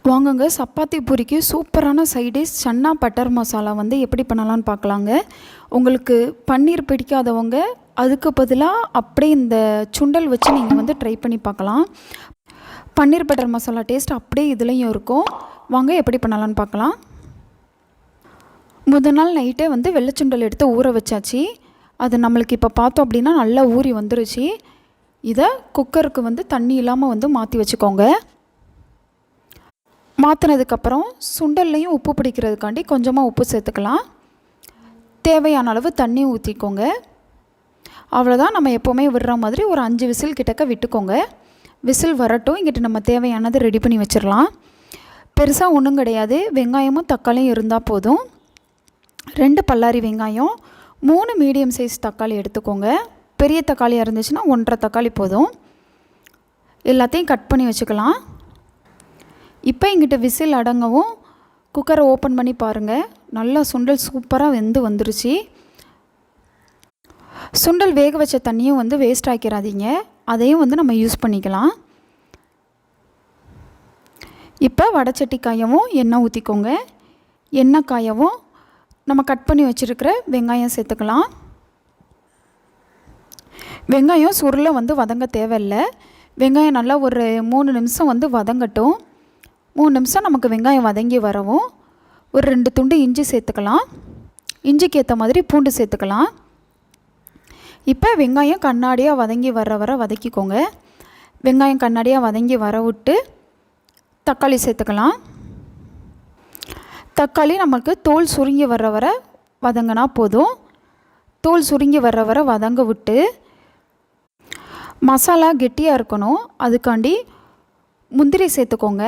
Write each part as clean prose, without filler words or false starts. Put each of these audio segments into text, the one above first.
வாங்குங்க சப்பாத்தி பூரிக்கு சூப்பரான side dish chana butter masala வந்து எப்படி பண்ணலான்னு பார்க்கலாங்க. உங்களுக்கு பன்னீர் பிடிக்காதவங்க அதுக்கு பதிலாக அப்படியே இந்த சுண்டல் வச்சு நீங்கள் வந்து ட்ரை பண்ணி பார்க்கலாம். பன்னீர் பட்டர் மசாலா டேஸ்ட் அப்படியே இதுலேயும் இருக்கும். வாங்க எப்படி பண்ணலான்னு பார்க்கலாம். முதல் நாள் நைட்டே வந்து வெள்ளைச்சுண்டல் எடுத்து ஊற வச்சாச்சு. அது நம்மளுக்கு இப்போ பார்த்தோம் அப்படின்னா நல்லா ஊறி வந்துருச்சு. இதை குக்கருக்கு வந்து தண்ணி இல்லாமல் வந்து மாற்றி வச்சுக்கோங்க. மாற்றினதுக்கப்புறம் சுண்டல்லையும் உப்பு பிடிக்கிறதுக்காண்டி கொஞ்சமாக உப்பு சேர்த்துக்கலாம். தேவையான அளவு தண்ணி ஊற்றிக்கோங்க. அவ்வளோதான். நம்ம எப்போவுமே விடுற மாதிரி ஒரு 5 விசில் கிட்டக்க விட்டுக்கோங்க. விசில் வரட்டும். இங்கிட்ட நம்ம தேவையானது ரெடி பண்ணி வச்சிடலாம். பெருசாக ஒன்றும் கிடையாது. வெங்காயமும் தக்காளியும் இருந்தால் போதும். 2 பல்லாரி வெங்காயம், 3 மீடியம் சைஸ் தக்காளி எடுத்துக்கோங்க. பெரிய தக்காளியாக இருந்துச்சுன்னா 1.5 தக்காளி போதும். எல்லாத்தையும் கட் பண்ணி வச்சுக்கலாம். இப்போ இங்கிட்ட விசில் அடங்கவும் குக்கரை ஓப்பன் பண்ணி பாருங்கள். நல்லா சுண்டல் சூப்பராக வெந்து வந்துருச்சு. சுண்டல் வேக வச்ச தண்ணியும் வந்து வேஸ்ட் ஆக்கிடாதீங்க. அதையும் வந்து நம்ம யூஸ் பண்ணிக்கலாம். இப்போ வடைச்சட்டி காயவும் எண்ணெய் ஊற்றிக்கோங்க. எண்ணெய் காயவும் நம்ம கட் பண்ணி வச்சுருக்கிற வெங்காயம் சேர்த்துக்கலாம். வெங்காயம் சுருளை வந்து வதங்க தேவையில்லை. வெங்காயம் நல்லா ஒரு 3 நிமிஷம் வந்து வதங்கட்டும். 3 நிமிஷம் நமக்கு வெங்காயம் வதங்கி வரவும் ஒரு 2 துண்டு இஞ்சி சேர்த்துக்கலாம். இஞ்சிக்கு ஏற்ற மாதிரி பூண்டு சேர்த்துக்கலாம். இப்போ வெங்காயம் கண்ணாடியாக வதங்கி வர வதக்கிக்கோங்க. வெங்காயம் கண்ணாடியாக வதங்கி வர விட்டு தக்காளி சேர்த்துக்கலாம். தக்காளி நமக்கு தோல் சுருங்கி வர வதங்கினா போதும். தோல் சுருங்கி வர வதங்க விட்டு மசாலா கெட்டியாக இருக்கணும். அதுக்காண்டி முந்திரி சேர்த்துக்கோங்க.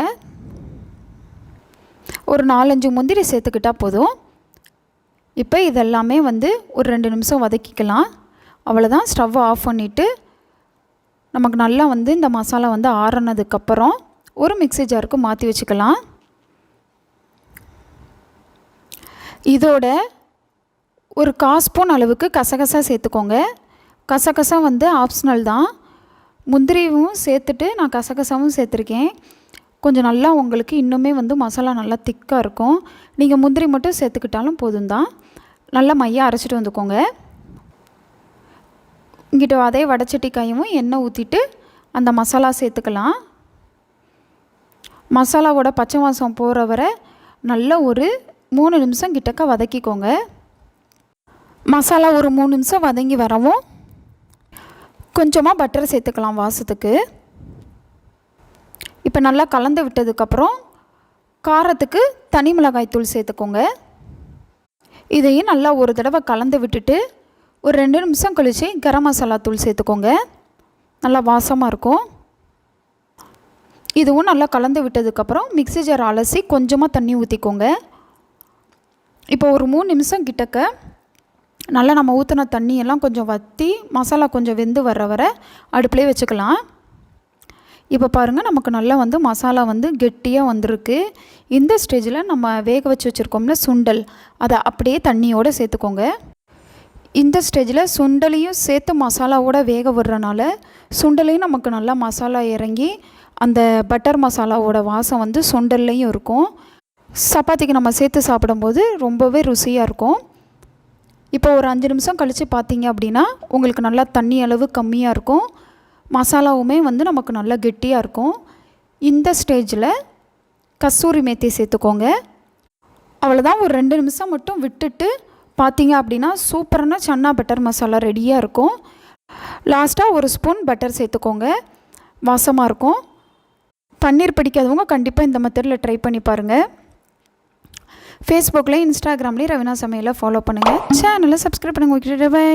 ஒரு 4-5 முந்திரி சேர்த்துக்கிட்டால் போதும். இப்போ இதெல்லாமே வந்து ஒரு 2 நிமிஷம் வதக்கிக்கலாம். அவ்வளோதான். ஸ்டவ்வை ஆஃப் பண்ணிவிட்டு நமக்கு நல்லா வந்து இந்த மசாலா வந்து ஆறுனதுக்கப்புறம் ஒரு மிக்ஸி ஜாருக்கு மாற்றி வச்சுக்கலாம். இதோட ஒரு 1/4 ஸ்பூன் அளவுக்கு கசகசா சேர்த்துக்கோங்க. கசகசா வந்து ஆப்ஷனல் தான். முந்திரியும் சேர்த்துட்டு நான் கசகசாவும் சேர்த்துருக்கேன். கொஞ்சம் நல்லா உங்களுக்கு இன்னுமே வந்து மசாலா நல்லா திக்காக இருக்கும். நீங்கள் முந்திரி மட்டும் சேர்த்துக்கிட்டாலும் போதும் தான். நல்லா மையாக அரைச்சிட்டு வந்துக்கோங்க. இங்கிட்ட அதே வடைச்சட்டி காயவும் எண்ணெய் ஊற்றிட்டு அந்த மசாலா சேர்த்துக்கலாம். மசாலாவோட பச்சை வாசம் போகிற வரை நல்லா ஒரு 3 நிமிஷம் கிட்டக்க வதக்கிக்கோங்க. மசாலா ஒரு 3 நிமிஷம் வதங்கி வரவும் கொஞ்சமாக பட்டர் சேர்த்துக்கலாம் வாசத்துக்கு. இப்போ நல்லா கலந்து விட்டதுக்கப்புறம் காரத்துக்கு தனி மிளகாய் தூள் சேர்த்துக்கோங்க. இதையும் நல்லா ஒரு தடவை கலந்து விட்டுட்டு ஒரு 2 நிமிஷம் கழித்து கரம் மசாலா தூள் சேர்த்துக்கோங்க. நல்லா வாசமாக இருக்கும். இதுவும் நல்லா கலந்து விட்டதுக்கப்புறம் மிக்ஸி ஜார் அலசி கொஞ்சமாக தண்ணி ஊற்றிக்கோங்க. இப்போ ஒரு 3 நிமிஷம் கிட்டக்க நல்லா நம்ம ஊற்றின தண்ணியெல்லாம் கொஞ்சம் வற்றி மசாலா கொஞ்சம் வெந்து வர அடுப்புலேயே வச்சுக்கலாம். இப்போ பாருங்கள், நமக்கு நல்லா வந்து மசாலா வந்து கெட்டியாக வந்திருக்கு. இந்த ஸ்டேஜில் நம்ம வேக வச்சு வச்சுருக்கோம்ல சுண்டல், அதை அப்படியே தண்ணியோடு சேர்த்துக்கோங்க. இந்த ஸ்டேஜில் சுண்டலையும் சேர்த்து மசாலாவோட வேக விடுறனால சுண்டலையும் நமக்கு நல்லா மசாலா இறங்கி அந்த பட்டர் மசாலாவோட வாசம் வந்து சுண்டல்லையும் இருக்கும். சப்பாத்திக்கு நம்ம சேர்த்து சாப்பிடும்போது ரொம்பவே ருசியாக இருக்கும். இப்போ ஒரு 5 நிமிஷம் கழித்து பார்த்தீங்க அப்படின்னா உங்களுக்கு நல்லா தண்ணி அளவு கம்மியாக இருக்கும். மசாலாவுமே வந்து நமக்கு நல்லா கெட்டியாக இருக்கும். இந்த ஸ்டேஜில் கஸ்தூரி மேத்தி சேர்த்துக்கோங்க. அவ்வளோதான். ஒரு 2 நிமிஷம் மட்டும் விட்டுட்டு பார்த்தீங்க அப்படின்னா சூப்பரான சன்னா பட்டர் மசாலா ரெடியாக இருக்கும். லாஸ்ட்டாக ஒரு ஸ்பூன் பட்டர் சேர்த்துக்கோங்க. வாசமாக இருக்கும். பன்னீர் பிடிக்காதவங்க கண்டிப்பாக இந்த மெத்தடில் ட்ரை பண்ணி பாருங்கள். ஃபேஸ்புக்கில் இன்ஸ்டாகிராம்லேயும் ரவினா சமையலை ஃபாலோ பண்ணுங்கள். சேனலை சப்ஸ்கிரைப் பண்ணுங்கள். Okay, by.